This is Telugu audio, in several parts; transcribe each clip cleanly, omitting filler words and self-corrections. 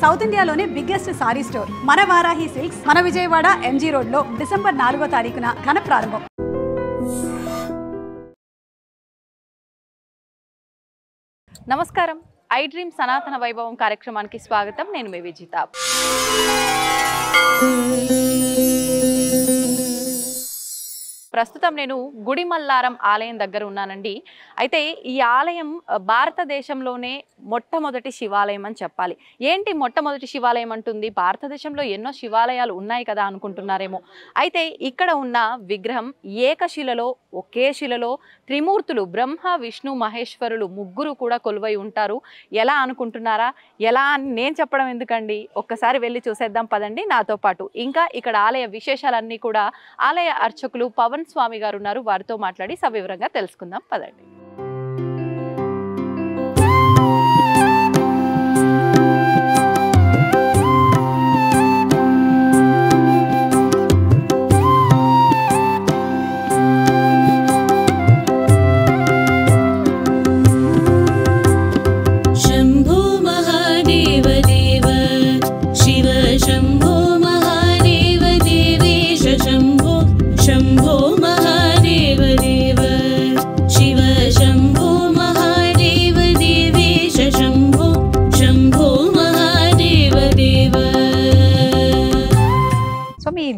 సౌత్ ఇండియాలోనే బిగ్గెస్ట్ సారీ స్టోర్ మన వారాహి సిల్క్స్ మన విజయవాడ ఎంజీ రోడ్ లో డిసెంబర్ 4వ తారీఖున ఘన ప్రారంభం. నమస్కారం. ఐ డ్రీమ్ సనాతన వైభవం కార్యక్రమానికి స్వాగతం. నేను మీ విజిత. ప్రస్తుతం నేను గుడిమల్లారం ఆలయం దగ్గర ఉన్నానండి. అయితే ఈ ఆలయం భారతదేశంలోనే మొట్టమొదటి శివాలయం అని చెప్పాలి. ఏంటి మొట్టమొదటి శివాలయం అంటుంది? భారతదేశంలో ఎన్నో శివాలయాలు ఉన్నాయి కదా అనుకుంటున్నారేమో. అయితే ఇక్కడ ఉన్న విగ్రహం ఏకశిలలో, ఒకే శిలలో త్రిమూర్తులు బ్రహ్మ విష్ణు మహేశ్వరులు ముగ్గురు కూడా కొలువై ఉంటారు. ఎలా అనుకుంటున్నారా? ఎలా అని నేను చెప్పడం ఎందుకండి, ఒక్కసారి వెళ్ళి చూసేద్దాం పదండి నాతో పాటు. ఇంకా ఇక్కడ ఆలయ విశేషాలన్నీ కూడా ఆలయ అర్చకులు పవన్ స్వామి గారు ఉన్నారు, వారితో మాట్లాడి సవివరంగా తెలుసుకుందాం పదండి.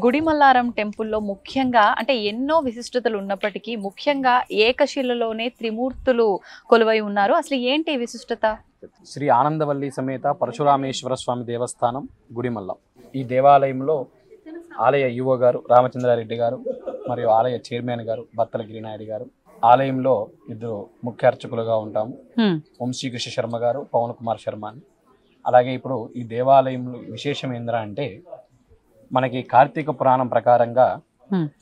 గుడిమల్లారం టెంపుల్లో ముఖ్యంగా అంటే ఎన్నో విశిష్టతలు ఉన్నప్పటికీ ముఖ్యంగా ఏకశిలలోనే త్రిమూర్తులు కొలువై ఉన్నారు. అసలు ఏంటి విశిష్టత? శ్రీ ఆనందవల్లి సమేత పరశురామేశ్వర స్వామి దేవస్థానం గుడిమల్లం. ఈ దేవాలయంలో ఆలయ ఈవో గారు రామచంద్రారెడ్డి గారు మరియు ఆలయ చైర్మన్ గారు బత్తల గిరినాయుడు గారు, ఆలయంలో ఇద్దరు ముఖ్య అర్చకులుగా ఉంటాము, వంశీకృష్ణ శర్మ గారు, పవన్ కుమార్ శర్మ. అలాగే ఇప్పుడు ఈ దేవాలయంలో విశేషం ఏంద్రా అంటే మనకి కార్తీక పురాణం ప్రకారంగా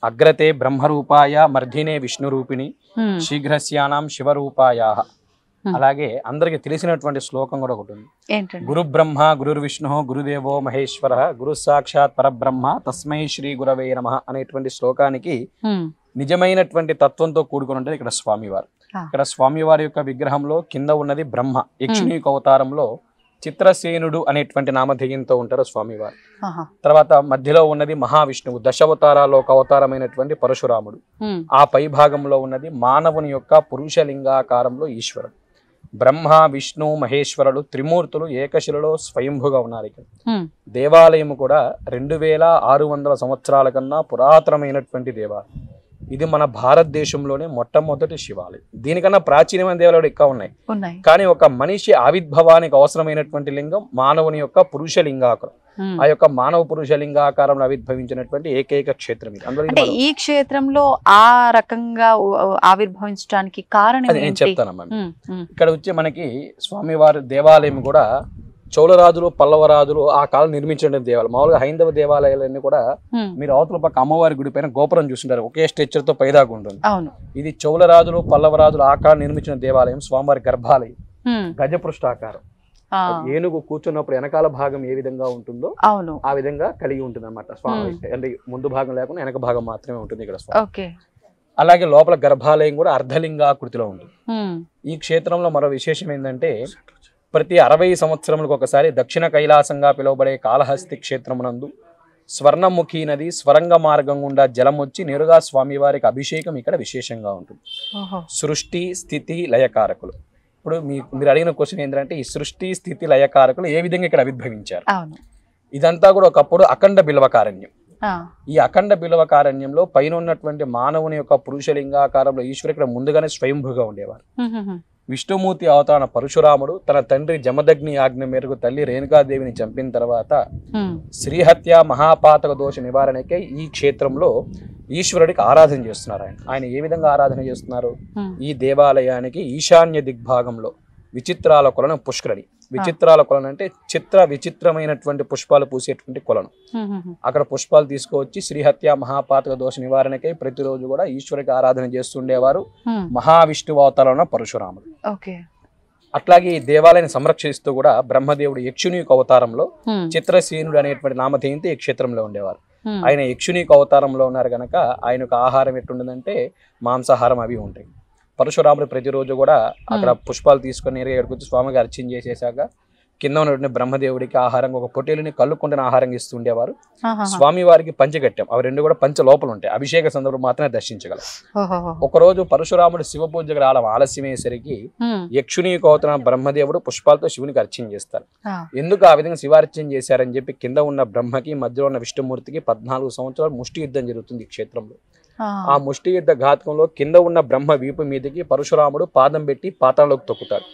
అగ్రతే బ్రహ్మరూపాయ మర్ధినే విష్ణు రూపిణి శీఘ్రస్యానాం శివరూపాయ. అలాగే అందరికి తెలిసినటువంటి శ్లోకం కూడా ఒకటి ఉంది. గురు బ్రహ్మ గురు విష్ణు గురుదేవో మహేశ్వర గురు సాక్షాత్ పరబ్రహ్మ తస్మై శ్రీ గురవే నమః అనేటువంటి శ్లోకానికి నిజమైనటువంటి తత్వంతో కూడుకుని ఉంటుంది ఇక్కడ స్వామివారు. ఇక్కడ స్వామివారి యొక్క విగ్రహంలో కింద ఉన్నది బ్రహ్మ, యక్షిణీక అవతారంలో చిత్రసేనుడు అనేటువంటి నామధేయంతో ఉంటారు స్వామివారు. తర్వాత మధ్యలో ఉన్నది మహావిష్ణువు, దశావతారాల్లో ఒక అవతారమైనటువంటి పరశురాముడు. ఆ పై భాగంలో ఉన్నది మానవుని యొక్క పురుషలింగాకారంలో ఈశ్వరుడు. బ్రహ్మ విష్ణు మహేశ్వరుడు త్రిమూర్తులు ఏకశిలలో స్వయంభుగా ఉన్నారు. ఇక్కడ దేవాలయం కూడా 2600 సంవత్సరాల కన్నా పురాతనమైనటువంటి దేవాలయం. ఇది మన భారతదేశంలోనే మొట్టమొదటి శివాలయం. దీనికన్నా ప్రాచీనమైన దేవాలయాలు ఎక్కువ ఉన్నాయి, కానీ ఒక మనిషి ఆవిర్భవానికి అవసరమైనటువంటి లింగం మానవుని యొక్క పురుషలింగాకారం. ఆ యొక్క మానవ పురుషలింగాకారంలో ఆవిర్భవించినటువంటి ఏకైక క్షేత్రం ఇది. అంటే ఈ క్షేత్రంలో ఆ రకంగా ఆవిర్భవించడానికి కారణం నేను చెప్తానమ్మా. ఇక్కడ వచ్చి మనకి స్వామివారి దేవాలయం కూడా చోళరాజులు పల్లవరాజులు ఆ కాలం నిర్మించిన దేవాలయం. మామూలుగా హైందవ దేవాలయాలన్నీ కూడా మీరు అవతల పక్క అమ్మవారి గుడి పైన గోపురం చూస్తుంటారు, ఒకే స్ట్రక్చర్ తో పైదాకా ఉంటుంది. ఇది చోళరాజులు పల్లవరాజులు ఆ కాలం నిర్మించిన దేవాలయం. స్వామివారి గర్భాలయం గజపృష్ఠాకారం, ఏనుగు కూర్చున్నప్పుడు వెనకాల భాగం ఏ విధంగా ఉంటుందో ఆ విధంగా కలిగి ఉంటుంది అన్నమాట. స్వామి అంటే ముందు భాగం లేకుండా వెనక భాగం మాత్రమే ఉంటుంది ఇక్కడ స్వామి. అలాగే లోపల గర్భాలయం కూడా అర్ధలింగాకృతిలో ఉంటుంది. ఈ క్షేత్రంలో మరో విశేషం ఏంటంటే ప్రతి 60 సంవత్సరములకు ఒకసారి దక్షిణ కైలాసంగా పిలువబడే కాళహస్తి క్షేత్రమునందు స్వర్ణముఖి నది స్వరంగ మార్గం గుండా జలం వచ్చి నేరుగా స్వామివారికి అభిషేకం ఇక్కడ విశేషంగా ఉంటుంది. సృష్టి స్థితి లయకారకులు. ఇప్పుడు మీరు అడిగిన క్వశ్చన్ ఏంటంటే ఈ సృష్టి స్థితి లయకారకులు ఏ విధంగా ఇక్కడ ఆవిర్భవించారు? ఇదంతా కూడా ఒకప్పుడు అఖండ బిల్వకారణ్యం. ఈ అఖండ బిల్వకారణ్యంలో పైన ఉన్నటువంటి మానవుని యొక్క పురుషలింగాకారంలో ఈశ్వరు ఇక్కడ ముందుగానే స్వయంభుగా ఉండేవారు. విష్ణుమూర్తి అవతారణ పరశురాముడు తన తండ్రి జమదగ్ని ఆజ్ఞ మేరకు తల్లి రేణుకాదేవిని చంపిన తర్వాత శ్రీహత్య మహాపాతక దోష నివారణకై ఈ క్షేత్రంలో ఈశ్వరుడికి ఆరాధన చేస్తున్నారు. ఆయన ఏ విధంగా ఆరాధన చేస్తున్నారు? ఈ దేవాలయానికి ఈశాన్య దిగ్భాగంలో విచిత్రాల కొలను పుష్కరిణి. విచిత్రాల కొలను అంటే చిత్ర విచిత్రమైనటువంటి పుష్పాలు పూసేటువంటి కొలను. అక్కడ పుష్పాలు తీసుకువచ్చి శ్రీహత్య మహాపాతక దోష నివారణకై ప్రతిరోజు కూడా ఈశ్వరికి ఆరాధన చేస్తుండేవారు మహావిష్ణువు అవతారంలో పరశురాముడు. అట్లాగే ఈ దేవాలయాన్ని సంరక్షిస్తూ కూడా బ్రహ్మదేవుడు యక్షుని అవతారంలో చిత్రసేనుడు అనేటువంటి నామధేయంతో ఈ క్షేత్రంలో ఉండేవారు. ఆయన యక్షుని అవతారంలో ఉన్నారు కనుక ఆయనకు ఆహారం ఎట్టుండదంటే మాంసాహారం అవి ఉంటాయి. పరశురాముడు ప్రతిరోజు కూడా అక్కడ పుష్పాలు తీసుకొని నేరుగా ఎక్కడికి స్వామికి అర్చన చేసేసాక కింద ఉన్నటువంటి బ్రహ్మదేవుడికి ఆహారం, ఒక పొట్టేలుని కళ్ళుకుంటున్న ఆహారం ఇస్తూ ఉండేవారు. స్వామి వారికి పంచగట్టం, అవి రెండు కూడా పంచ లోపల ఉంటాయి, అభిషేక సందర్భం మాత్రమే దర్శించగలరు. ఒకరోజు పరశురాముడు శివ పూజకు రావడం ఆలస్యమయ్యేసరికి యక్షుని కోతన బ్రహ్మదేవుడు పుష్పాలతో శివునికి అర్చన చేస్తారు. ఎందుకు ఆ విధంగా శివార్చన చేశారని చెప్పి కింద ఉన్న బ్రహ్మకి మధ్యలో ఉన్న విష్ణుమూర్తికి 14 సంవత్సరాలు ముష్టి యుద్ధం జరుగుతుంది ఈ క్షేత్రంలో. ఆ ముష్టి యుద్ధ ఘాతకంలో కింద ఉన్న బ్రహ్మ వీపు మీదకి పరశురాముడు పాదం పెట్టి పాతాళంలోకి తొక్కుతాడు.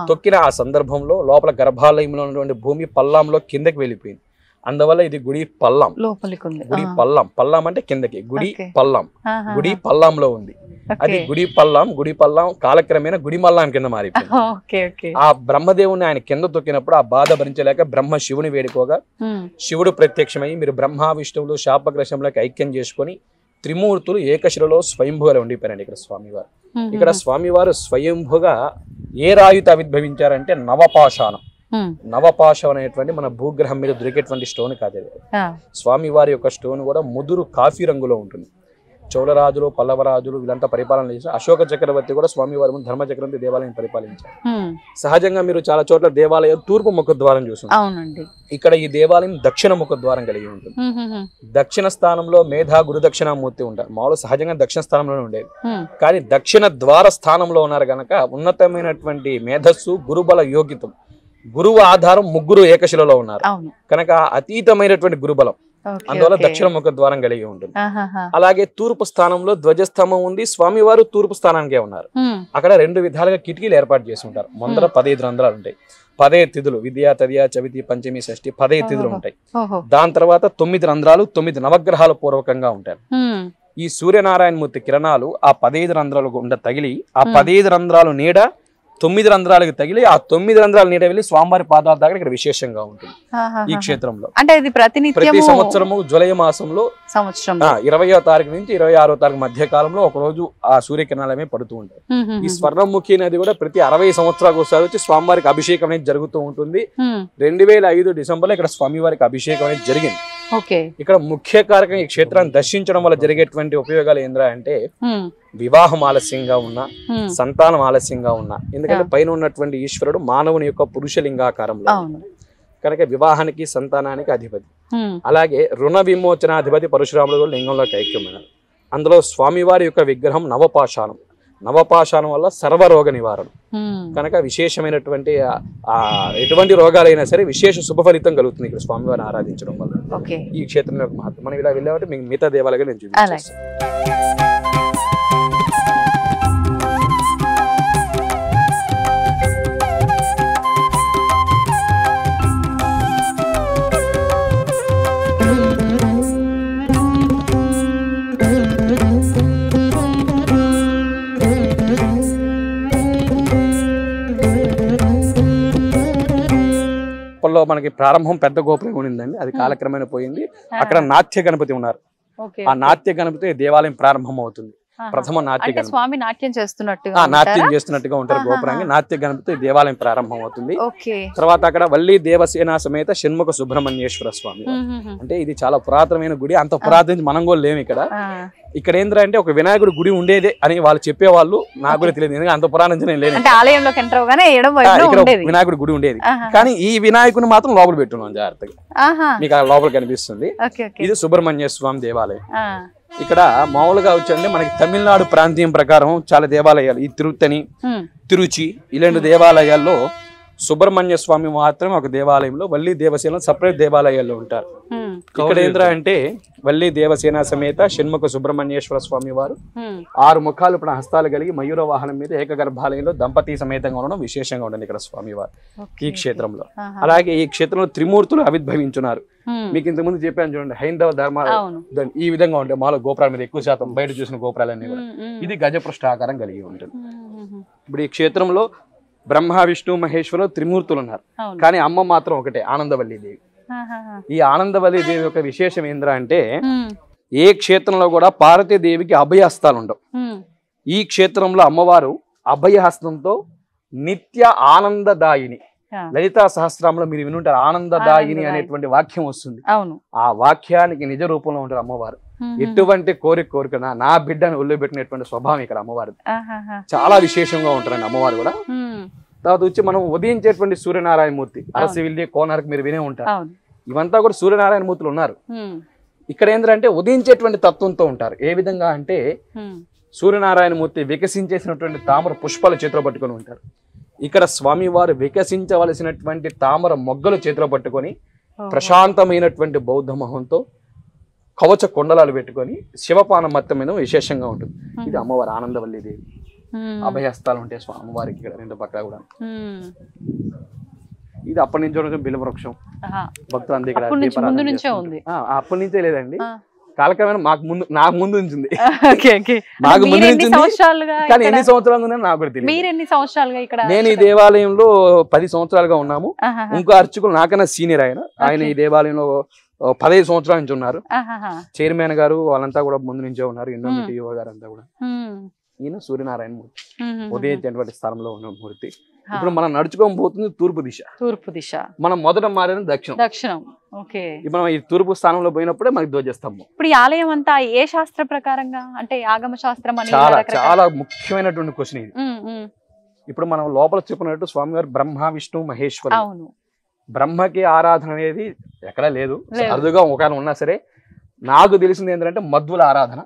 తొక్కిన ఆ సందర్భంలో లోపల గర్భాలయంలో ఉన్నటువంటి భూమి పల్లంలో కిందకి వెళ్ళిపోయింది. అందువల్ల ఇది గుడి పల్లం, గుడి పల్లం అంటే కిందకి, గుడి పల్లం, గుడి పల్లంలో ఉంది. అది గుడి పల్లం కాలక్రమేణా గుడి మల్లాం కింద మారిపోయింది. ఆ బ్రహ్మదేవుని ఆయన కింద తొక్కినప్పుడు ఆ బాధ భరించలేక బ్రహ్మ శివుని వేడుకోగా శివుడు ప్రత్యక్షమై మీరు బ్రహ్మ విష్ణువులు శాపగ్రశంలోకి ఐక్యం చేసుకొని త్రిమూర్తులు ఏకశిలలో స్వయంభుగా ఉండిపోయారండి. ఇక్కడ స్వామివారు, ఇక్కడ స్వామివారు స్వయంభుగా ఏ రాయుత ఆవిర్భవించారంటే నవపాషాణం. నవపాషం అనేటువంటి మన భూగ్రహం మీద దొరికేటువంటి స్టోన్ కాదు. స్వామి వారి యొక్క స్టోన్ కూడా ముదురు కాఫీ రంగులో ఉంటుంది. చోళరాజులు, పల్లవరాజులు వీళ్ళంతా పరిపాలన చేశారు. అశోక చక్రవర్తి కూడా స్వామివారి ముందు ధర్మ చక్రవర్తి దేవాలయం పరిపాలించారు. సహజంగా మీరు చాలా చోట్ల దేవాలయం తూర్పు ముఖద్వారం చూస్తున్నారు. ఇక్కడ ఈ దేవాలయం దక్షిణ ముఖద్వారం కలిగి ఉంటుంది. దక్షిణ స్థానంలో మేధా గురు దక్షిణామూర్తి ఉంటారు. మామూలు సహజంగా దక్షిణ స్థానంలోనే ఉండేది, కానీ దక్షిణ ద్వార స్థానంలో ఉన్నారు కనుక ఉన్నతమైనటువంటి మేధస్సు, గురుబల యోగితం, గురువు ఆధారం ముగ్గురు ఏకశిలలో ఉన్నారు కనుక అతీతమైనటువంటి గురుబలం, అందువల్ల దక్షిణ ముఖ ద్వారం కలిగి ఉంటుంది. అలాగే తూర్పు స్థానంలో ధ్వజస్తంభం ఉంది. స్వామివారు తూర్పు స్థానానికే ఉన్నారు. అక్కడ 2 విధాలుగా కిటికీలు ఏర్పాటు చేసి ఉంటారు. ముందర 15 రంధ్రాలు ఉంటాయి. 15 తిథులు, విద్యా, తదియా, చవితి, పంచమి, షష్ఠి 15 తిథులు ఉంటాయి. దాని తర్వాత 9 రంధ్రాలు, 9 నవగ్రహాల పూర్వకంగా ఉంటారు. ఈ సూర్యనారాయణమూర్తి కిరణాలు ఆ 15 రంధ్రాలు గుండా తగిలి ఆ 15 రంధ్రాలు నీడ 9 రంధ్రాలకు తగిలి ఆ 9 రంధ్రాల నీడ వెళ్ళి స్వామివారి పాదాల దగ్గర ఇక్కడ విశేషంగా ఉంటుంది ఈ క్షేత్రంలో. అంటే ఇది ప్రతి సంవత్సరము జూలై మాసంలో 20వ తారీఖు నుంచి 26వ తారీఖు మధ్య కాలంలో ఒక రోజు ఆ సూర్యకిరణాలమే పడుతూ ఉంటాయి. ఈ స్వర్ణముఖి నది కూడా ప్రతి 60 సంవత్సరాలకు ఒకసారి వచ్చి స్వామివారికి అభిషేకం అనేది జరుగుతూ ఉంటుంది. 2005 డిసెంబర్లో ఇక్కడ స్వామివారికి అభిషేకం అనేది జరిగింది. ఇక్కడ ముఖ్య కారకం ఈ క్షేత్రాన్ని దర్శించడం వల్ల జరిగేటువంటి ఉపయోగాలు ఏంద్రా అంటే వివాహం ఆలస్యంగా ఉన్నా, సంతానం ఆలస్యంగా ఉన్నా, ఎందుకంటే పైన ఉన్నటువంటి ఈశ్వరుడు మానవుని యొక్క పురుషలింగాకారంలో కనుక వివాహానికి సంతానానికి అధిపతి. అలాగే రుణ విమోచనాధిపతి పరశురాముడు లింగంలోకి ఐక్యమైనారు. అందులో స్వామివారి యొక్క విగ్రహం నవపాషాణం. నవపాషాణం వల్ల సర్వరోగ నివారణ కనుక విశేషమైనటువంటి ఎటువంటి రోగాలైనా సరే విశేష శుభ ఫలితం కలుగుతుంది ఇక్కడ స్వామివారిని ఆరాధించడం వల్ల. ఈ క్షేత్రం యొక్క మహత్వం. మనం ఇలా వెళ్ళామంటే మీకు మిగతా దేవాలయాలు నేను చూపిస్తాను. మనకి ప్రారంభం పెద్ద గోపురం ఉండిందండి, అది కాలక్రమేణా పోయింది. అక్కడ నాట్య గణపతి ఉన్నారు. ఆ నాట్య గణపతి దేవాలయం ప్రారంభం అవుతుంది. ప్రథమ నాట్య స్వామి నాట్యం చేస్తున్నట్టుగా ఉంటారు గోపురానికి. నాట్య గణపతి దేవాలయం ప్రారంభం అవుతుంది. తర్వాత అక్కడ వల్లి దేవసేన సమేత షణ్ముఖ సుబ్రహ్మణ్యేశ్వర స్వామి. అంటే ఇది చాలా పురాతనమైన గుడి. అంత పురాతన మనం కూడా లేము ఇక్కడ. ఇక్కడ ఏంద్రా అంటే ఒక వినాయకుడి గుడి ఉండేదే అని వాళ్ళు చెప్పేవాళ్ళు, నాకు కూడా తెలియదు, ఎందుకంటే అంత పురాణం నేను లేను. వినాయకుడి గుడి ఉండేది, కానీ ఈ వినాయకుడిని మాత్రం లోపల పెట్టున్నాం జాగ్రత్తగా, మీకు ఆ లోపల కనిపిస్తుంది. ఇది సుబ్రహ్మణ్య స్వామి దేవాలయం. ఇక్కడ మామూలుగా వచ్చండి మనకి తమిళనాడు ప్రాంతీయం ప్రకారం చాలా దేవాలయాలు, ఈ తిరుత్తని, తిరుచి ఇలాంటి దేవాలయాల్లో సుబ్రహ్మణ్య స్వామి మాత్రం ఒక దేవాలయంలో, వల్లి దేవసేన సపరేట్ దేవాలయాల్లో ఉంటారు. ఇక్కడ ఏంద్రా అంటే వల్లి దేవసేన సమేత షణ్ముఖ సుబ్రహ్మణ్యేశ్వర స్వామి వారు 6 ముఖాలు ఇప్పుడు హస్తాలు కలిగి మయూర వాహనం మీద ఏకగర్భాలయంలో దంపతి సమేతంగా ఉండడం విశేషంగా ఉంటుంది ఇక్కడ స్వామివారు ఈ క్షేత్రంలో. అలాగే ఈ క్షేత్రంలో త్రిమూర్తులు ఆవిర్భవించున్నారు. మీకు ఇంతకుముందు చెప్పాను చూడండి, హైందవ ధర్మాలు ఈ విధంగా ఉంటాయి. మాలో గోపురాల మీద ఎక్కువ శాతం బయట చూసిన గోపురాలన్నీ కూడా ఇది గజపృష్ఠాకారం కలిగి ఉంటుంది. ఇప్పుడు ఈ క్షేత్రంలో బ్రహ్మ విష్ణు మహేశ్వరు త్రిమూర్తులు ఉన్నారు, కానీ అమ్మ మాత్రం ఒకటే, ఆనందవల్లి దేవి. ఈ ఆనందవల్లి దేవి యొక్క విశేషం ఏంద్రా అంటే ఏ క్షేత్రంలో కూడా పార్వతీదేవికి అభయహస్తాలు ఉండవు. ఈ క్షేత్రంలో అమ్మవారు అభయహస్తంతో నిత్య ఆనందదాయిని. లలితా సహస్రంలో మీరు వినుంటారు, ఆనందదాయిని అనేటువంటి వాక్యం వస్తుంది. ఆ వాక్యానికి నిజ రూపంలో ఉంటారు అమ్మవారు. ఎటువంటి కోరికనా నా బిడ్డను ఒళ్ళు పెట్టినటువంటి స్వభావం ఇక్కడ అమ్మవారు. చాలా విశేషంగా ఉంటారండి అమ్మవారు కూడా. తర్వాత వచ్చి మనం ఉదయించేటువంటి సూర్యనారాయణ మూర్తి, అరసివిల్లి, కోనార్క్ మీరు వినే ఉంటారు. ఇవంతా కూడా సూర్యనారాయణ మూర్తులు ఉన్నారు. ఇక్కడ ఏంటంటే ఉదయించేటువంటి తత్వంతో ఉంటారు. ఏ విధంగా అంటే సూర్యనారాయణ మూర్తి వికసించేసినటువంటి తామర పుష్పాల చేతిలో పట్టుకొని ఉంటారు. ఇక్కడ స్వామివారు వికసించవలసినటువంటి తామర మొగ్గలు చేతిలో పట్టుకొని ప్రశాంతమైనటువంటి బౌద్ధ మొహంతో కవచ కొండలాలు పెట్టుకొని శివపానం మొత్తం మీద విశేషంగా ఉంటుంది. ఇది అమ్మవారు ఆనందవల్లి దేవి. అభయహస్తాలు ఉంటాయి స్వామివారికి ఇక్కడ రెండు పక్కల కూడా. ఇది అప్పటి నుంచి బిల్వ వృక్షం. భక్తులు అంతే ఇక్కడ అప్పటి నుంచే లేదండి, కాలక్రమేణా నాకు ముందు ఉంచింది. నాకు ముందు ఉంచింది, కానీ ఎన్ని సంవత్సరాలు ఉందని నాకు కూడా తెలియదు. నేను ఈ దేవాలయంలో 10 సంవత్సరాలుగా ఉన్నాము. ఇంకో అర్చకులు నాకన్నా సీనియర్ ఆయన ఈ దేవాలయంలో 15 సంవత్సరాల నుంచి ఉన్నారు. చైర్మన్ గారు వాళ్ళంతా కూడా ముందు నుంచే ఉన్నారు. ఇండోమిటిఓ గారు అంతా కూడా. ఈయన సూర్యనారాయణ మూర్తి, ఉదయించేటువంటి స్థలంలో ఉన్న మూర్తి. ఇప్పుడు మనం నడుచుకొని పోతుంది తూర్పు దిశ. మనం మొదట మారేది దక్షిణం. మనం ఈ తూర్పు స్థానంలో పోయినప్పుడే మనకి ధ్వజస్తంభం. ఇప్పుడు ఈ ఆలయం అంతా ఏ శాస్త్ర ప్రకారంగా, అంటే ఆగమ శాస్త్రం అని చాలా ముఖ్యమైనటువంటి క్వశ్చన్ ఇది. ఇప్పుడు మనం లోపల చెప్పినట్టు స్వామివారు బ్రహ్మ, విష్ణు, మహేశ్వరుడు. బ్రహ్మకి ఆరాధన అనేది ఎక్కడా లేదు, అరుదుగా ఒకవేళ ఉన్నా సరే. నాకు తెలిసింది ఏంటంటే మధ్వుల ఆరాధన.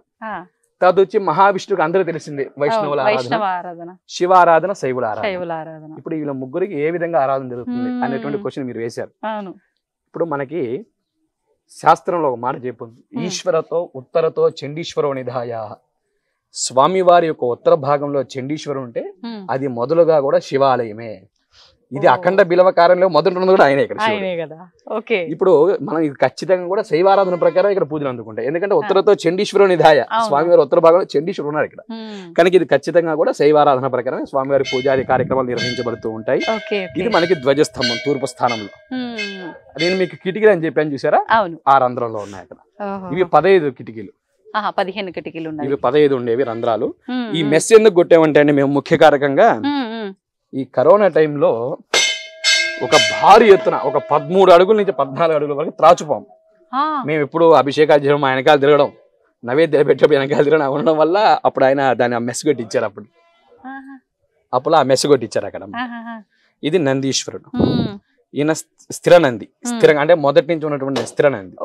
తర్వాత వచ్చి మహావిష్ణువుకి అందరూ తెలిసింది వైష్ణవుల ఆరాధన, శివ ఆరాధన, శైవుల ఆరాధన. ఇప్పుడు వీళ్ళ ముగ్గురికి ఏ విధంగా ఆరాధన జరుగుతుంది అనేటువంటి క్వశ్చన్ మీరు వేశారు. ఇప్పుడు మనకి శాస్త్రంలో ఒక మాట చెప్పింది, ఈశ్వరతో ఉత్తరతో చండీశ్వరో నిధాయ. స్వామివారి యొక్క ఉత్తర భాగంలో చండీశ్వరుడు ఉంటే అది మొదలుగా కూడా శివాలయమే. ఇది అఖండ బిలవకారంలో మొదటి కూడా ఆయనే ఇక్కడ. ఇప్పుడు మనం ఇది ఖచ్చితంగా కూడా శైవారాధన ప్రకారం ఇక్కడ పూజలు అందుకుంటాయి. ఎందుకంటే ఉత్తరతో చండీశ్వరుని నిధాయ, స్వామివారి ఉత్తర భాగంలో చండీశ్వరుడు ఉన్నారు ఇక్కడ. కనుక ఇది ఖచ్చితంగా కూడా శైవారాధన ప్రకారం స్వామివారి పూజాది కార్యక్రమాలు నిర్వహించబడుతూ ఉంటాయి. ఇది మనకి ధ్వజస్తంభం తూర్పు స్థానంలో. నేను మీకు కిటికీలు అని చెప్పాను చూసారా, ఆ రంధ్రంలో ఉన్నాయి అక్కడ. ఇవి 15 కిటికీలు. 15 కిటికీలు ఉన్నాయి. ఇవి 15 ఉండేవి రంధ్రాలు. ఈ మెస్ ఎందుకు కొట్టామంటే అండి మేము ముఖ్య కారకంగా ఈ కరోనా టైంలో ఒక భారీ ఎత్తున ఒక 13 అడుగుల నుంచి 14 అడుగుల వరకు త్రాచుపాం. మేము ఎప్పుడు అభిషేకాలు చేయడం, వెనకాల తిరగడం, నైవేద్యాలు పెట్టడం, వెనకాల తిరగడం ఉండడం వల్ల అప్పుడు ఆయన దాన్ని మెస్ కొట్టించారు. అప్పుడు ఆ మెస్ కొట్టించారు అక్కడ. ఇది నందీశ్వరుడు. ఈయన స్థిర నంది. స్థిరంగా అంటే మొదటి నుంచి ఉన్నటువంటి స్థిర నంది.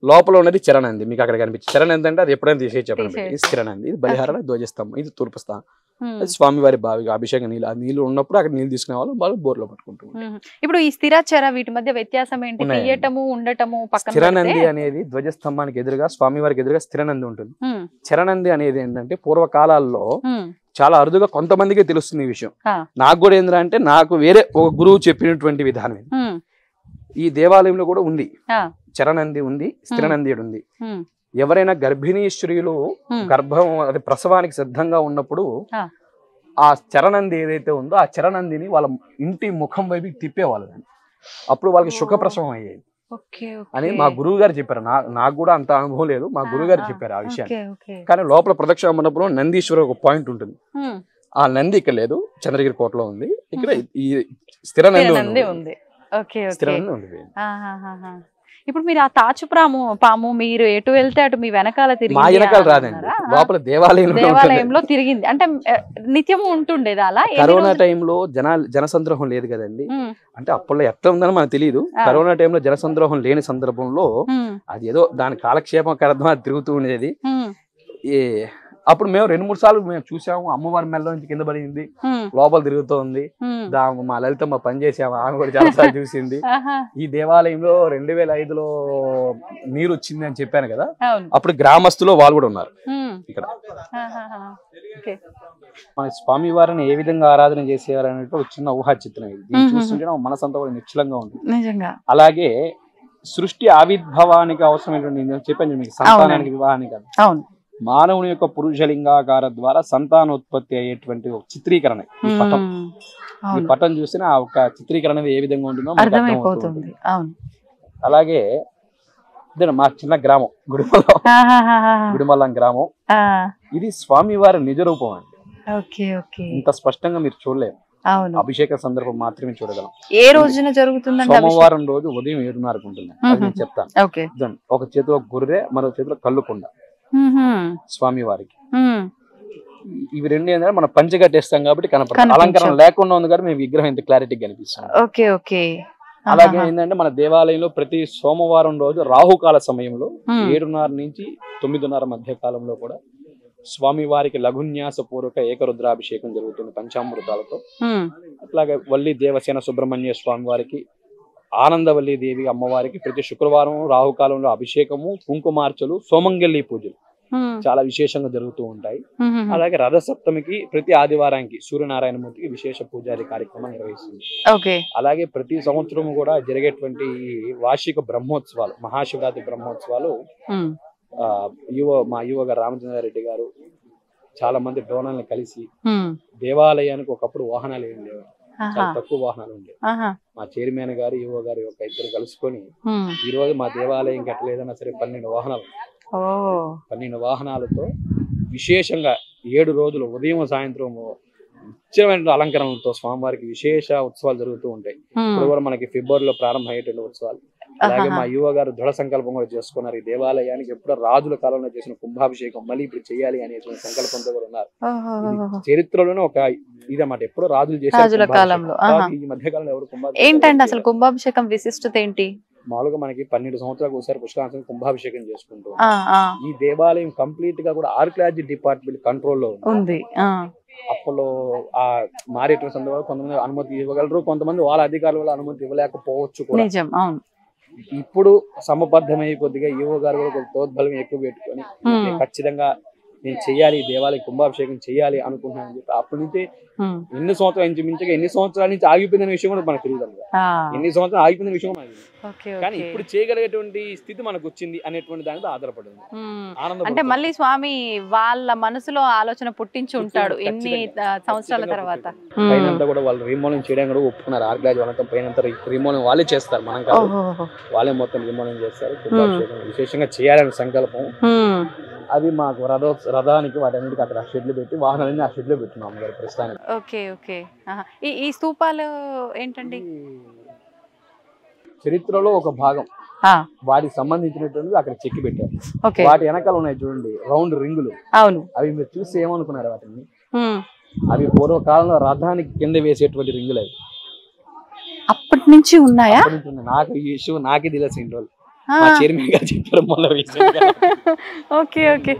లోపల ఉన్నది చరణంది. మీకు అక్కడ కనిపించింది చరణంది అంటే అది ఎప్పుడైనా తీసేసి చెప్పండి. ఇది స్థిరనంది. ఇది బలిహార ధ్వజస్తంభం. ఇది తూర్పు స్థానం. స్వామివారి బావిగా అభిషేకం నీళ్ళు, ఆ నీళ్లు ఉన్నప్పుడు అక్కడ నీళ్ళు తీసుకునే వాళ్ళు బోర్లో పట్టుకుంటారు. ఇప్పుడు ఈ స్థిరచర వీటి మధ్య వ్యత్యాసం ఏంటి? తీయటము, ఉండటము. స్థిరనంది అనేది ధ్వజస్తంభానికి ఎదురుగా, స్వామివారికి ఎదురుగా స్థిరనంది ఉంటుంది. చరణంది అనేది ఏంటంటే పూర్వకాలాల్లో చాలా అరుదుగా కొంతమందికే తెలుస్తుంది ఈ విషయం. నాకు కూడా ఏంటంటే నాకు వేరే ఒక గురువు చెప్పినటువంటి విధానం. ఈ దేవాలయంలో కూడా ఉంది, చరణంది ఉంది, స్థిరనంది ఉంది. ఎవరైనా గర్భిణీ స్త్రీలు గర్భం అది ప్రసవానికి సిద్ధంగా ఉన్నప్పుడు ఆ చరణంది ఏదైతే ఉందో ఆ చరణందిని వాళ్ళ ఇంటి ముఖం వైపు తిప్పేవాళ్ళు. అప్పుడు వాళ్ళకి సుఖప్రసవం అయ్యేది అని మా గురువు గారు చెప్పారు. నాకు కూడా అంత అనుభవం లేదు, మా గురువు గారు చెప్పారు ఆ విషయాన్ని. కానీ లోపల ప్రదక్షిణ ఉన్నప్పుడు నందీశ్వర ఒక పాయింట్ ఉంటుంది. ఆ నంది ఇక్కడ లేదు, చంద్రగిరి కోటలో ఉంది. ఇక్కడ ఈ స్థిరనంది ఉంది. ఇప్పుడు మీరు ఆ పాము మీరు ఎటు వెళ్తే అటు మీ వెనకాల తిరిగి, మా వెనకాల రాదండి, లోపల దేవాలయంలో తిరిగింది. అంటే నిత్యము ఉంటుండేది అలా. కరోనా టైంలో జనసంద్రోహం లేదు కదండి. అంటే అప్పట్లో ఎట్లా ఉందని మనకు తెలియదు. కరోనా టైంలో జనసంద్రోహం లేని సందర్భంలో అది ఏదో దాని కాలక్షేపం అర్థం అది తిరుగుతూ ఉండేది. అప్పుడు మేము 2-3 సార్లు మేము చూసాము. అమ్మవారి మెల్ల నుంచి కింద పడింది, లోపల తిరుగుతోంది. మా లలితమ్మ పని చేసాము, ఆమె కూడా చాలా సార్లు చూసింది. ఈ దేవాలయంలో 2005లో నీరు వచ్చింది అని చెప్పాను కదా, అప్పుడు గ్రామస్తులు వాళ్ళు కూడా ఉన్నారు ఇక్కడ. మన స్వామి వారిని ఏ విధంగా ఆరాధన చేసేవారు అనేది ఒక చిన్న ఊహా చిత్రం. ఇది చూస్తుంటే మనసంతా కూడా నిశ్చలంగా ఉంటుంది. అలాగే సృష్టి ఆవిర్భావానికి అవసరమైనటువంటి చెప్పాను మీకు, సంతానానికి వివాహానికి కాదు, మానవుని యొక్క పురుషలింగాకార ద్వారా సంతానోత్పత్తి అయ్యేటువంటి ఒక చిత్రీకరణ. ఈ పటం చూసిన ఆ ఒక చిత్రీకరణ ఏ విధంగా ఉంటుందో అర్థమైపోతుంది. అలాగే మా చిన్న గ్రామం గుడిమల్లం గ్రామం. ఇది స్వామివారి నిజ రూపం అండి. ఇంత స్పష్టంగా మీరు చూడలేరు. అభిషేక సందర్భం మాత్రమే చూడగలం. ఏ రోజున జరుగుతుంది? సోమవారం రోజు ఉదయం 7:30 ఉంటుంది. చెప్తాను. ఒక చేతిలో గొర్రె, మరో చేతిలో కల్లుకొండ స్వామి వారికి. ఇవి రెండు ఏంటంటే మనం పంచె కట్టేస్తాం కాబట్టి కనపడదు. అలంకరణ లేకుండా ఉంది కాబట్టి మేము విగ్రహం ఇంత క్లారిటీ కనిపిస్తుంది. Okay okay. అలాగే ఏంటంటే మన దేవాలయంలో ప్రతి సోమవారం రోజు రాహుకాల సమయంలో 7:30 నుంచి 9:30 మధ్య కాలంలో కూడా స్వామివారికి లఘున్యాస పూర్వక ఏకరుద్రాభిషేకం జరుగుతుంది పంచామృతాలతో. అట్లాగే వల్లి దేవసేన సుబ్రహ్మణ్య స్వామి వారికి, ఆనందవల్లి దేవి అమ్మవారికి ప్రతి శుక్రవారం రాహుకాలంలో అభిషేకము, కుంకుమార్చలు, సోమంగల్లి పూజలు చాలా విశేషంగా జరుగుతూ ఉంటాయి. అలాగే రథసప్తమికి ప్రతి ఆదివారానికి సూర్యనారాయణమూర్తికి విశేష పూజాది కార్యక్రమం నిర్వహిస్తుంది. అలాగే ప్రతి సంవత్సరం కూడా జరిగేటువంటి వార్షిక బ్రహ్మోత్సవాలు, మహాశివరాత్రి బ్రహ్మోత్సవాలు మా యువ గారు రామచంద్రారెడ్డి గారు చాలా మంది డోనల్ని కలిసి దేవాలయానికి ఒకప్పుడు వాహనాలు ఏం లేవు, చాలా తక్కువ వాహనాలు ఉండేవి. మా చైర్మన్ గారు యువ గారు ఒక ఇద్దరు కలుసుకొని ఈ రోజు మా దేవాలయం కట్టలేదన్నా సరే 12 వాహనాలతో విశేషంగా 7 రోజులు ఉదయం సాయంత్రం నిత్యమైన అలంకరణలతో స్వామివారికి విశేష ఉత్సవాలు జరుగుతూ ఉంటాయి. ఇప్పుడు కూడా మనకి ఫిబ్రవరిలో ప్రారంభమయ్యేటువంటి ఉత్సవాలు. అలాగే మా యువ గారు దృఢ సంకల్పం కూడా చేసుకున్నారు, ఈ దేవాలయానికి ఎప్పుడో రాజుల కాలంలో చేసిన కుంభాభిషేకం మళ్ళీ ఇప్పుడు చేయాలి అనేటువంటి సంకల్పంతో కూడా ఉన్నారు. చరిత్రలోనే ఒక ఇదన్నమాట, ఎప్పుడో రాజులు చేసిన కాలంలో. ఈ మధ్య కాలంలో ఎవరు ఏంటంటే అసలు కుంభాభిషేకం విశిష్టత ఏంటి? మామూలుగా మనకి 12 సంవత్సరాలకు ఒకసారి పుష్కరాంశం కుంభాభిషేకం చేసుకుంటూ ఈ దేవాలయం కంప్లీట్ గా కూడా ఆర్కియాలజీ డిపార్ట్మెంట్ కంట్రోల్లో ఉంది. అప్పట్లో ఆ మారేటువంటి సందర్భంలో కొంతమంది అనుమతి ఇవ్వగలరు, కొంతమంది వాళ్ళ అధికారుల వల్ల అనుమతి ఇవ్వలేకపోవచ్చు కూడా. ఇప్పుడు సమబద్ధమై కొద్దిగా యువ గారు కూడా ప్రోద్బలం ఎక్కువ పెట్టుకొని ఖచ్చితంగా నేను చెయ్యాలి, దేవాలయ కుంభాభిషేకం చెయ్యాలి అనుకుంటున్నాను అని చెప్పి అప్పటి నుంచి ఎన్ని సంవత్సరాల నుంచి మించగా ఎన్ని సంవత్సరాల నుంచి ఆగిపోయిన విషయం కూడా మనకు తెలియదు. ఎన్ని సంవత్సరాలు ఆగిపోయిన విషయం కానీ ఇప్పుడు చేయగలిగేటువంటి స్థితి మనకు వచ్చింది అనేటువంటి దానితో ఆధారపడింది. అంటే మళ్ళీ స్వామి వాళ్ళ మనసులో ఆలోచన పుట్టించి ఉంటాడు ఎన్ని సంవత్సరాల తర్వాత. పైన కూడా వాళ్ళు రీమోడలింగ్ చేయడం కూడా ఒప్పుకున్నారు. ఆర్కియాలజీ వాళ్ళంతా పైన రీమోడలింగ్ వాళ్ళే చేస్తారు, మనం కాదు, వాళ్ళే మొత్తం రీమోడలింగ్ చేస్తారు. కుంభాభిషేకం విశేషంగా చేయాలనే సంకల్పం అది మాకు రథానికి వాటన్నిటికి అక్కడ షెడ్లు పెట్టి వాహనాలన్నీ ఆ షెడ్లో పెట్టున్నాం గారు ప్రస్తుతానికి. Okay okay. ఈ స్తూపాలు ఏంటండి? చరిత్రలో ఒక భాగం, వాటికి సంబంధించినటువంటి అక్కడ చెక్కి పెట్టారు. వాటి వెనకాల ఉన్నాయి చూడండి రౌండ్ రింగులు. అవును, అవి మీరు చూసి ఏమనుకున్నారు వాటిని? అవి పూర్వకాలంలో రథానికి కింద వేసేటువంటి రింగులు. అవి అప్పటి నుంచి ఉన్నాయా? నాకు ఈ విషయం నాకే తెలియదు, ఇంటి వాళ్ళు మా చైర్మన్ గారు చెప్పారు మొన్న. Okay okay.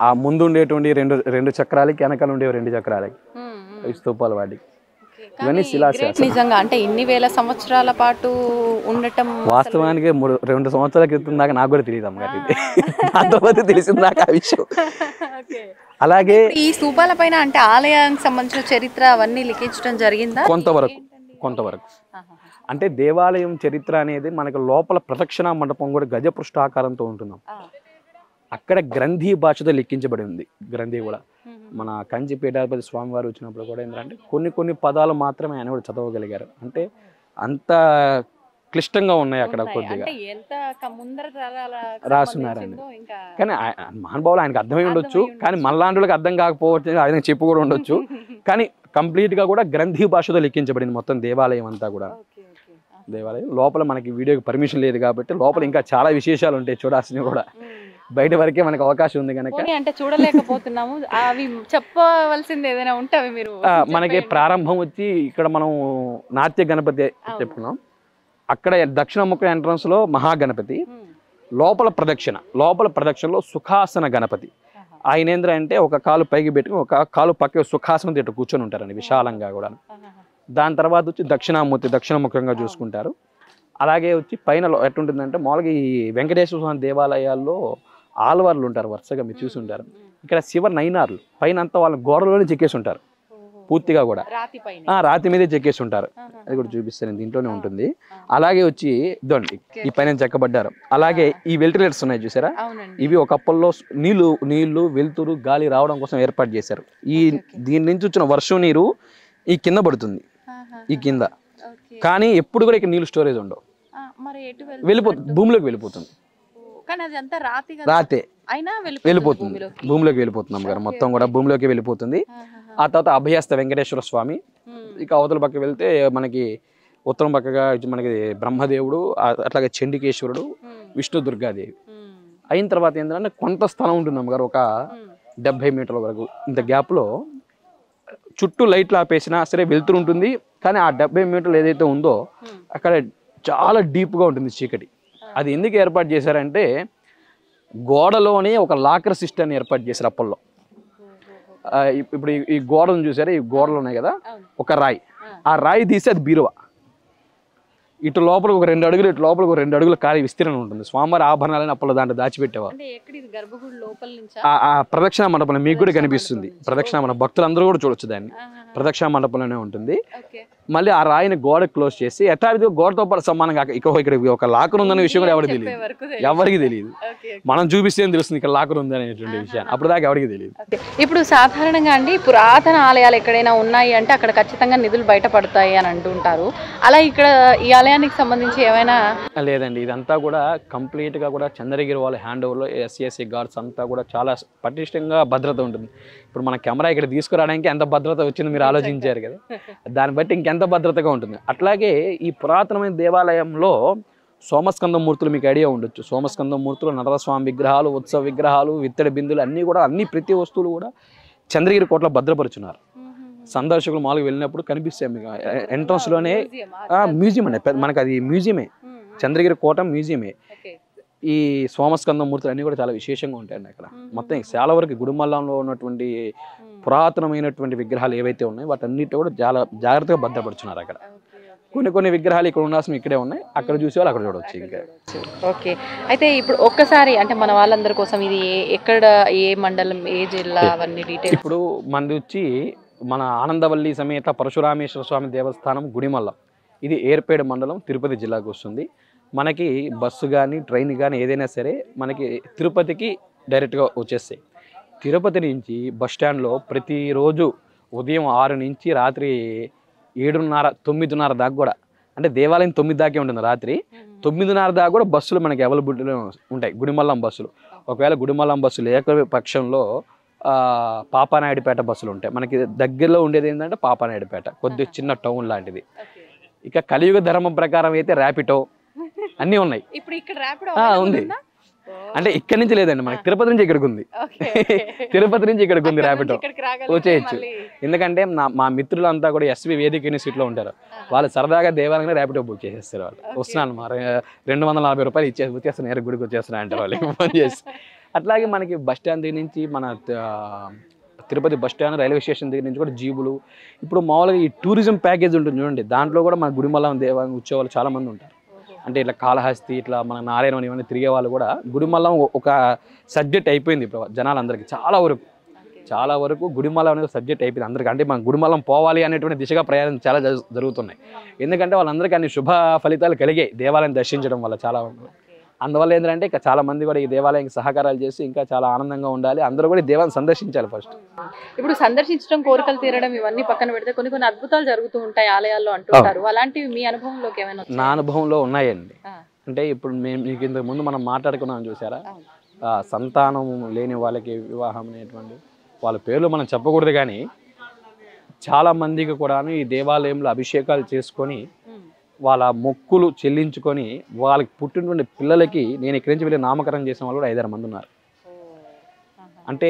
ఆ ముందు ఉండేటువంటి రెండు చక్రాలకి వెనకాల ఉండే 2 చక్రాలకి స్తూపాలు వాటికి. ఇవన్నీ శిలాశాసనం. నిజంగా అంటే ఇన్ని వేల సంవత్సరాల పాటు ఉండటం వాస్తవానికి 2 సంవత్సరాల క్రితం దాకా నాకు కూడా తెలియదు అమ్మగారు, ఇది అంతమంది తెలిసింది నాకు ఆ విషయం. అలాగే ఈ స్తూపాల పైన అంటే ఆలయానికి సంబంధించిన చరిత్ర అవన్నీ లిఖించడం జరిగిందా? కొంతవరకు అంటే దేవాలయం చరిత్ర అనేది మనకు లోపల ప్రదక్షిణ మండపం కూడా గజపృష్ఠాకారంతో ఉంటున్నాం. అక్కడ గ్రంథి భాషతో లిఖించబడి ఉంది. గ్రంథి కూడా మన కంచి పీఠాధిపతి స్వామివారు వచ్చినప్పుడు కూడా ఏంటంటే కొన్ని పదాలు మాత్రమే ఆయన కూడా చదవగలిగారు. అంటే అంత క్లిష్టంగా ఉన్నాయి అక్కడ కొద్దిగా రాస్తున్నారని. కానీ మహానుభావులు ఆయనకు అర్థమై ఉండొచ్చు, కానీ మనలాంటి అర్థం కాకపోవచ్చు, ఆయన చెప్పు కూడా ఉండొచ్చు. కానీ కంప్లీట్ గా కూడా గ్రంథి భాషతో లిఖించబడింది మొత్తం దేవాలయం అంతా కూడా. దేవాలయం లోపల మనకి వీడియోకి పర్మిషన్ లేదు కాబట్టి లోపల ఇంకా చాలా విశేషాలు ఉంటాయి చూడాల్సినవి కూడా. బయట వరకే మనకు అవకాశం ఉంది కనుక అంటే చూడలేకపోతున్నాము. అవి చెప్పవలసింది ఏదైనా ఉంటే అవి మీరు. మనకి ప్రారంభం వచ్చి ఇక్కడ మనం నాట్య గణపతి చెప్పుకున్నాం. అక్కడ దక్షిణ ముఖ ఎంట్రన్స్ లో మహాగణపతి, లోపల ప్రదక్షిణలో సుఖాసన గణపతి. ఆయన ఏంటంటే ఒక కాలు పైకి పెట్టుకుని ఒక కాలు పక్క సుఖాసనం తిట్టు కూర్చొని ఉంటారండి విశాలంగా కూడా. దాని తర్వాత వచ్చి దక్షిణామూర్తి దక్షిణముఖంగా చూసుకుంటారు. అలాగే వచ్చి పైన ఎట్టుంటుందంటే మామూలుగా ఈ వెంకటేశ్వర స్వామి దేవాలయాల్లో ఆల్వార్లు ఉంటారు వరుసగా, మీరు చూసి ఉంటారు. ఇక్కడ శివ నైనార్లు పైన అంతా వాళ్ళ గోడలోనే చెక్కేసి ఉంటారు పూర్తిగా కూడా, రాతి మీదే చెక్కేసి ఉంటారు. అది కూడా చూపిస్తాను, దీంట్లోనే ఉంటుంది. అలాగే వచ్చి ఇదండి ఈ పైన చెక్కబడ్డారు. అలాగే ఈ వెంటిలేటర్స్ ఉన్నాయి చూసారా, ఇవి ఒకప్పట్లో నీళ్లు వెలుతురు గాలి రావడం కోసం ఏర్పాటు చేశారు. దీని నుంచి వచ్చిన వర్షం నీరు ఈ కింద పడుతుంది, ఈ కింద. కానీ ఎప్పుడు కూడా ఇక్కడ నీళ్ళు స్టోరేజ్ ఉండవు, వెళ్ళిపోతుంది భూమిలోకి వెళ్ళిపోతుంది. రాతే వెళ్ళిపోతుంది, భూమిలోకి వెళ్ళిపోతుంది అమ్మగారు, మొత్తం కూడా భూమిలోకి వెళ్ళిపోతుంది. ఆ తర్వాత అభయస్థ వెంకటేశ్వర స్వామి. ఇక అవతల పక్క వెళ్తే మనకి ఉత్తరం పక్కగా మనకి బ్రహ్మదేవుడు, అట్లాగే చండికేశ్వరుడు, విష్ణు దుర్గాదేవి. అయిన తర్వాత ఏంటంటే కొంత స్థలం ఉంటుంది అమ్మగారు, ఒక 70 మీటర్ల వరకు ఇంత గ్యాప్లో చుట్టూ లైట్లు ఆపేసినా సరే వెళ్తురు ఉంటుంది. కానీ ఆ 70 మీటర్లు ఏదైతే ఉందో అక్కడ చాలా డీప్గా ఉంటుంది చీకటి. అది ఎందుకు ఏర్పాటు చేశారంటే గోడలోనే ఒక లాకర్ సిస్టమ్ని ఏర్పాటు చేశారు అప్పట్లో. ఇప్పుడు ఈ గోడలను చూసారా, ఈ గోడలు ఉన్నాయి కదా, ఒక రాయి, ఆ రాయి తీసి అది బీరువా. ఇటు లోపల ఒక 2 అడుగులు, ఇటు లోపల ఒక 2 అడుగుల ఖాళీ విస్తీర్ణం ఉంటుంది. స్వామివారి ఆభరణాలని అప్పట్లో దాంట్లో దాచిపెట్టేవారు. ఆ ప్రదక్షిణ మండపంలో మీకు కూడా కనిపిస్తుంది. ప్రదక్షిణ మండపం భక్తులందరూ కూడా చూడొచ్చు దాన్ని. ప్రదక్షిణ మండపంలోనే ఉంటుంది. మళ్ళీ ఆ రాయిని గోడ క్లోజ్ చేసి యథావిధిగా గోడతో పాటు సమానంగా ఇక్కడ ఒక లాకర్ ఉందనే విషయం కూడా ఎవరికి తెలియదు. మనం చూపిస్తే తెలుస్తుంది ఇక్కడ లాకర్ ఉంది అనేటువంటి విషయాన్ని. అప్పుడు దాకా ఎవరికి తెలియదు. ఇప్పుడు సాధారణంగా అండి పురాతన ఆలయాలు ఎక్కడైనా ఉన్నాయి అంటే అక్కడ ఖచ్చితంగా నిధులు బయటపడతాయి అని అంటుంటారు. అలా ఇక్కడ ఈ ఆలయానికి సంబంధించి ఏమైనా? లేదండి, ఇదంతా కూడా కంప్లీట్ గా కూడా చంద్రగిరి వాళ్ళ హ్యాండ్ ఓవర్ లో ఎస్సీఎస్సీ గార్డ్స్ అంతా కూడా చాలా పటిష్టంగా భద్రత ఉంటుంది. ఇప్పుడు మన కెమెరా ఇక్కడ తీసుకురావడానికి ఎంత భద్రత వచ్చింది మీరు ఆలోచించారు కదా, దాన్ని బట్టి ఇంకెంత భద్రతగా ఉంటుంది. అట్లాగే ఈ పురాతనమైన దేవాలయంలో సోమస్కంద మూర్తులు మీకు ఐడియా ఉండొచ్చు. సోమస్కంద మూర్తులు, నరస్వామి విగ్రహాలు, ఉత్సవ విగ్రహాలు, విత్తడి బిందులు అన్నీ కూడా ప్రతి వస్తువులు కూడా చంద్రగిరి కోటలో భద్రపరుచున్నారు. సందర్శకులు మామూలుగా వెళ్ళినప్పుడు కనిపిస్తాయి మీకు ఎంట్రన్స్ లోనే. మ్యూజియం అండి, మనకు అది మ్యూజియమే, చంద్రగిరి కోట మ్యూజియమే. ఈ సోమస్కంద మూర్తులు అన్నీ కూడా చాలా విశేషంగా ఉంటాయండి అక్కడ. మొత్తం చాలా వరకు గుడిమల్లంలో ఉన్నటువంటి పురాతనమైనటువంటి విగ్రహాలు ఏవైతే ఉన్నాయో వాటన్నిటి కూడా చాలా జాగ్రత్తగా భద్రపరుచున్నారు అక్కడ. కొన్ని విగ్రహాలు ఇక్కడ ఉండాల్సిన ఇక్కడే ఉన్నాయి, అక్కడ చూసే వాళ్ళు అక్కడ చూడవచ్చు. ఇంకా ఓకే, అయితే ఇప్పుడు ఒక్కసారి అంటే మన వాళ్ళందరి కోసం ఇది ఎక్కడ, ఏ మండలం, ఏ జిల్లా, అవన్నీ డీటెయిల్స్. ఇప్పుడు మనది వచ్చి మన ఆనందవల్లి సమేత పరశురామేశ్వర స్వామి దేవస్థానం గుడిమల్లం. ఇది ఏర్పేడు మండలం, తిరుపతి జిల్లాకు వస్తుంది. మనకి బస్సు కానీ ట్రైన్ కానీ ఏదైనా సరే మనకి తిరుపతికి డైరెక్ట్గా వచ్చేస్తాయి. తిరుపతి నుంచి బస్టాండ్లో ప్రతిరోజు ఉదయం 6 నుంచి రాత్రి 7:30, 9:30 దాకా కూడా, అంటే దేవాలయం 9 దాకే ఉంటుంది, రాత్రి 9:30 దాకా కూడా బస్సులు మనకి అవైలబిలిటీలో ఉంటాయి, గుడిమల్లం బస్సులు. ఒకవేళ గుడిమల్లం బస్సు లేక పక్షంలో పాపానాయుడుపేట బస్సులు ఉంటాయి. మనకి దగ్గరలో ఉండేది ఏంటంటే పాపానాయుడుపేట, కొద్దిగా చిన్న టౌన్ లాంటిది. ఇక కలియుగ ధర్మం ప్రకారం అయితే ర్యాపిడో అన్నీ ఉన్నాయి. ఇప్పుడు ఇక్కడ ర్యాపిడో ఉంది, అంటే ఇక్కడ నుంచి లేదండి, మనకి తిరుపతి నుంచి ఇక్కడికి ఉంది. తిరుపతి నుంచి ఇక్కడికి ఉంది ర్యాపిడో, వచ్చేయచ్చు. ఎందుకంటే మా మిత్రులంతా కూడా ఎస్వి వేదిక యూనివర్సిటీలో ఉంటారు. వాళ్ళు సరదాగా దేవాలయంలో ర్యాపిడో బుక్ చేసేస్తారు. వాళ్ళు వస్తున్నాను మా 240 రూపాయలు వచ్చేస్తాను, నేరు గుడికి వచ్చేస్తున్నా అంటే వాళ్ళు ఫోన్ చేసి. అట్లాగే మనకి బస్ స్టాండ్ దగ్గర నుంచి మన Tirupati bus stand, railway station దగ్గర నుంచి కూడా జీబులు. ఇప్పుడు మామూలుగా ఈ టూరిజం ప్యాకేజ్ ఉంటుంది చూడండి, దాంట్లో కూడా మన గుడిమల్లం దేవాలయం వచ్చేవాళ్ళు చాలా మంది ఉంటారు. అంటే ఇట్లా కాళహస్తి, ఇట్లా మన నారాయణ ఇవన్నీ తిరిగే వాళ్ళు కూడా గుడిమల్లం ఒక సబ్జెక్ట్ అయిపోయింది ఇప్పుడు జనాలందరికీ. చాలా వరకు గుడిమల్లం అనేది సబ్జెక్ట్ అయిపోయింది అందరికీ. అంటే మన గుడిమల్లం పోవాలి అనేటువంటి దిశగా ప్రయాణం చాలా జరుగుతున్నాయి. ఎందుకంటే వాళ్ళందరికీ అన్ని శుభ ఫలితాలు కలిగాయి దేవాలయం దర్శించడం వల్ల చాలా. అందువల్ల ఏంటంటే ఇక చాలా మంది కూడా ఈ దేవాలయానికి సహకారాలు చేసి ఇంకా చాలా ఆనందంగా ఉండాలి, అందరూ కూడా ఈ దేవాలయం సందర్శించాలి ఫస్ట్. ఇప్పుడు సందర్శించడం, కోరికలు తీరడం ఇవన్నీ పక్కన పెడితే కొన్ని అద్భుతాలు జరుగుతూ ఉంటాయి ఆలయాల్లో అంటుంటారు. అలాంటివి మీ అనుభవంలోకి ఏమైనా? నా అనుభవంలో ఉన్నాయండి. అంటే ఇప్పుడు మీకు ఇంతకు ముందు మనం మాట్లాడుకున్నాం చూసారా, సంతానం లేని వాళ్ళకి వివాహం అనేటువంటి వాళ్ళ పేర్లు మనం చెప్పకూడదు, కానీ చాలా మందికి కూడా ఈ దేవాలయంలో అభిషేకాలు చేసుకొని వాళ్ళ మొక్కులు చెల్లించుకొని వాళ్ళకి పుట్టినటువంటి పిల్లలకి నేను ఇక్కడి నుంచి వెళ్ళి నామకరణం చేసిన వాళ్ళు కూడా 5-6 మంది ఉన్నారు. అంటే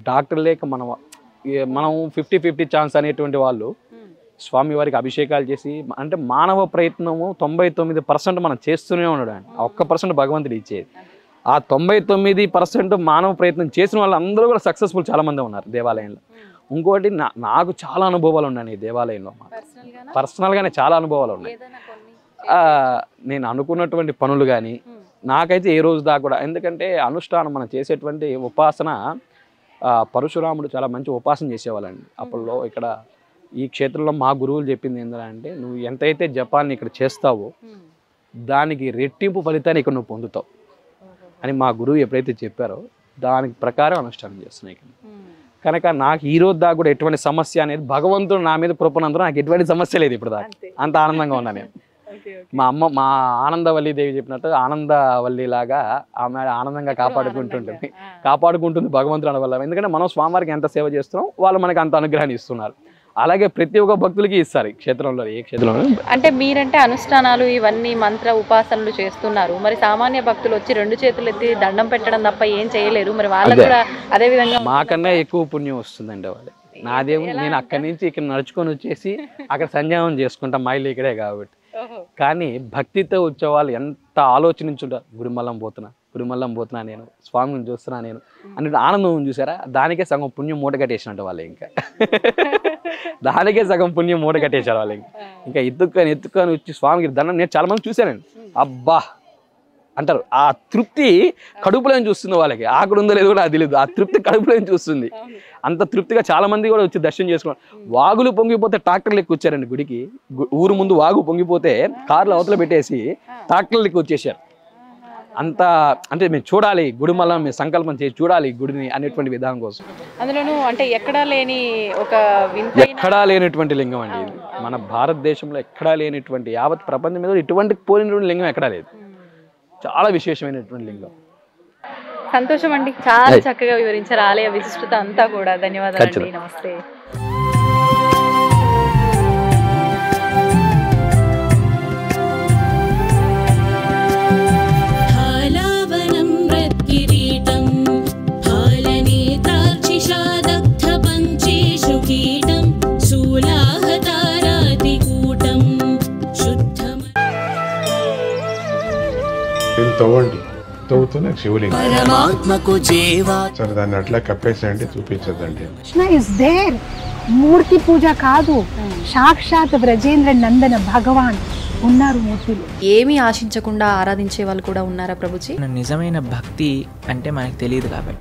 డాక్టర్ లేక మనం 50-50 ఛాన్స్ అనేటువంటి వాళ్ళు స్వామివారికి అభిషేకాలు చేసి, అంటే మానవ ప్రయత్నము 99% మనం చేస్తూనే ఉన్నాడు. 1% భగవంతుడు ఇచ్చేది. ఆ 99% మానవ ప్రయత్నం చేసిన వాళ్ళు అందరూ కూడా సక్సెస్ఫుల్ చాలా మంది ఉన్నారు దేవాలయంలో. ఇంకోటి నాకు చాలా అనుభవాలు ఉన్నాయి ఈ దేవాలయంలో, పర్సనల్గానే చాలా అనుభవాలు ఉన్నాయి. నేను అనుకున్నటువంటి పనులు కానీ నాకైతే ఏ రోజు దాకా కూడా, ఎందుకంటే అనుష్ఠానం మనం చేసేటువంటి ఉపాసన, పరశురాముడు చాలా మంచి ఉపాసన చేసేవాళ్ళండి అప్పట్లో. ఇక్కడ ఈ క్షేత్రంలో మా గురువులు చెప్పింది ఏంటంటే, నువ్వు ఎంతైతే జపాన్ని ఇక్కడ చేస్తావో దానికి రెట్టింపు ఫలితాన్ని ఇక్కడ నువ్వు పొందుతావు అని మా గురువు ఎప్పుడైతే చెప్పారో దానికి ప్రకారం అనుష్ఠానం చేస్తున్నాయి. కనుక నాకు ఈ రోజు దాకా కూడా ఎటువంటి సమస్య అనేది భగవంతుడు నా మీద కృపనందున నాకు ఎటువంటి సమస్య లేదు ఇప్పుడు దాకా. అంత ఆనందంగా ఉన్నా నేను. మా ఆనందవల్లి దేవి చెప్పినట్టు ఆనందవల్లి లాగా ఆమె ఆనందంగా కాపాడుకుంటుంది భగవంతుడు వల్ల. ఎందుకంటే మనం స్వామివారికి ఎంత సేవ చేస్తున్నాం వాళ్ళు మనకి అంత అనుగ్రహాన్ని ఇస్తున్నారు. అలాగే ప్రతి ఒక్క భక్తులకి ఇస్తారు ఈ క్షేత్రంలో, ఏ క్షేత్రంలో. అంటే మీరంటే అనుష్ఠానాలు ఇవన్నీ మంత్ర ఉపాసనలు చేస్తున్నారు, మరి సామాన్య భక్తులు వచ్చి 2 చేతులు ఎత్తి దండం పెట్టడం తప్ప ఏం చేయలేరు, మరి వాళ్ళకు కూడా అదే విధంగా మాకన్నా ఎక్కువ పుణ్యం వస్తుందండి వాళ్ళు. నాదేమో నేను అక్కడి నుంచి ఇక్కడ నడుచుకొని వచ్చేసి అక్కడ సంధ్యావం చేసుకుంటా, మా ఇల్లు ఇక్కడే కాబట్టి. కానీ భక్తితో వచ్చే వాళ్ళు ఎంత ఆలోచించుంటారు, గుడిమల్లం పోతున్నా నేను, స్వామిని చూస్తున్నా నేను అన్నట్టు ఆనందం చూసారా, దానికే సగం పుణ్యం మూట కట్టేసినట్టు వాళ్ళు. ఇంకా దానికే సగం పుణ్యం మూట కట్టేశారు వాళ్ళు. ఇంకా ఎత్తుకొని వచ్చి స్వామికి దండం, నేను చాలా మంది చూశానండి, అబ్బా అంటారు. ఆ తృప్తి కడుపులో చూస్తుంది వాళ్ళకి, ఆకలి ఉందో లేదో కూడా అది తెలియదు, ఆ తృప్తి కడుపులో చూస్తుంది. అంత తృప్తిగా చాలా మంది కూడా వచ్చి దర్శనం చేసుకున్నారు. వాగులు పొంగిపోతే ట్రాక్టర్లు ఎక్కువ వచ్చారండి గుడికి. ఊరు ముందు వాగు పొంగిపోతే కార్లు అవతల పెట్టేసి ట్రాక్టర్లు ఎక్కువ వచ్చేసారు. అంత అంటే మేము చూడాలి గుడి, మళ్ళీ మేము సంకల్పం చేసి చూడాలి గుడిని అనేటువంటి విధానం కోసం. అందులోనూ అంటే ఎక్కడా లేనటువంటి లింగం అండి ఇది. మన భారతదేశంలో ఎక్కడా లేనటువంటి, యావత్ ప్రపంచం మీద ఇటువంటి పోలినటువంటి లింగం ఎక్కడా లేదు. చాలా విశేషమైనటువంటి లింగం. సంతోషం అండి, చాలా చక్కగా వివరించారు ఆలయ విశిష్టత అంతా కూడా. ధన్యవాదాలు, నమస్తే. తవ్వండి, తవ్వుతూనే శివలింగం. సరే దాన్ని అట్లా కప్పేసేయండి, చూపించదండి. కృష్ణ ఇస్ దేర్, మూర్తి పూజ కాదు, సాక్షాత్ బ్రజేంద్ర నందన భగవాన్ ఉన్నారు మూర్తిలో. ఏమీ ఆశించకుండా ఆరాధించే వాళ్ళు కూడా ఉన్నారా ప్రభుజీ? నిజమైన భక్తి అంటే మనకు తెలియదు కాబట్టి